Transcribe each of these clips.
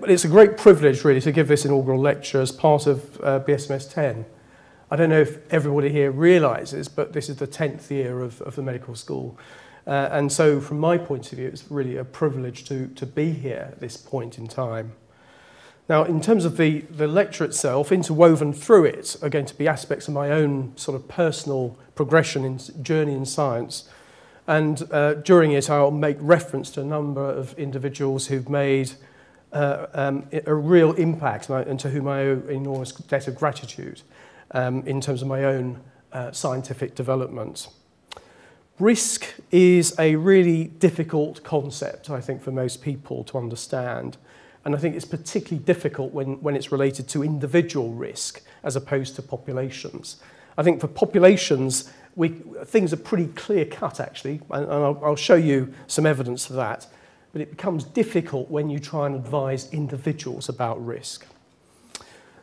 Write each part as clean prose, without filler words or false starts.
But it's a great privilege, really, to give this inaugural lecture as part of BSMS 10. I don't know if everybody here realises, but this is the 10th year of the medical school. And so from my point of view, it's really a privilege to be here at this point in time. Now, in terms of the lecture itself, interwoven through it are going to be aspects of my own sort of personal progression in journey in science. And during it, I'll make reference to a number of individuals who've made a real impact and to whom I owe enormous debt of gratitude in terms of my own scientific development. Risk is a really difficult concept, I think, for most people to understand. And I think it's particularly difficult when it's related to individual risk as opposed to populations. I think for populations, things are pretty clear-cut, actually, and I'll show you some evidence of that. But it becomes difficult when you try and advise individuals about risk.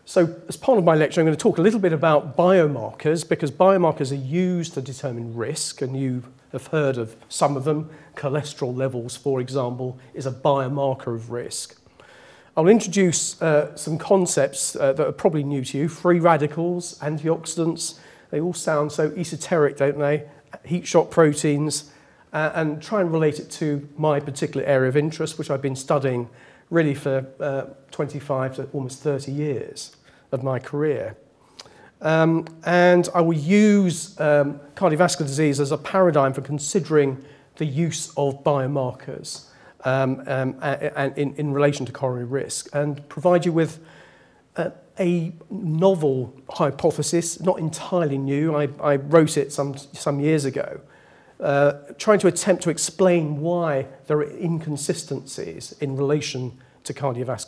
So as part of my lecture, I'm going to talk a little bit about biomarkers, because biomarkers are used to determine risk, and you have heard of some of them. Cholesterol levels, for example, is a biomarker of risk. I'll introduce some concepts that are probably new to you. Free radicals, antioxidants, they all sound so esoteric, don't they? Heat shock proteins, and try and relate it to my particular area of interest, which I've been studying really for 25 to almost 30 years of my career. And I will use cardiovascular disease as a paradigm for considering the use of biomarkers and in relation to coronary risk, and provide you with a novel hypothesis, not entirely new. I wrote it some years ago, trying to attempt to explain why there are inconsistencies in relation to cardiovascular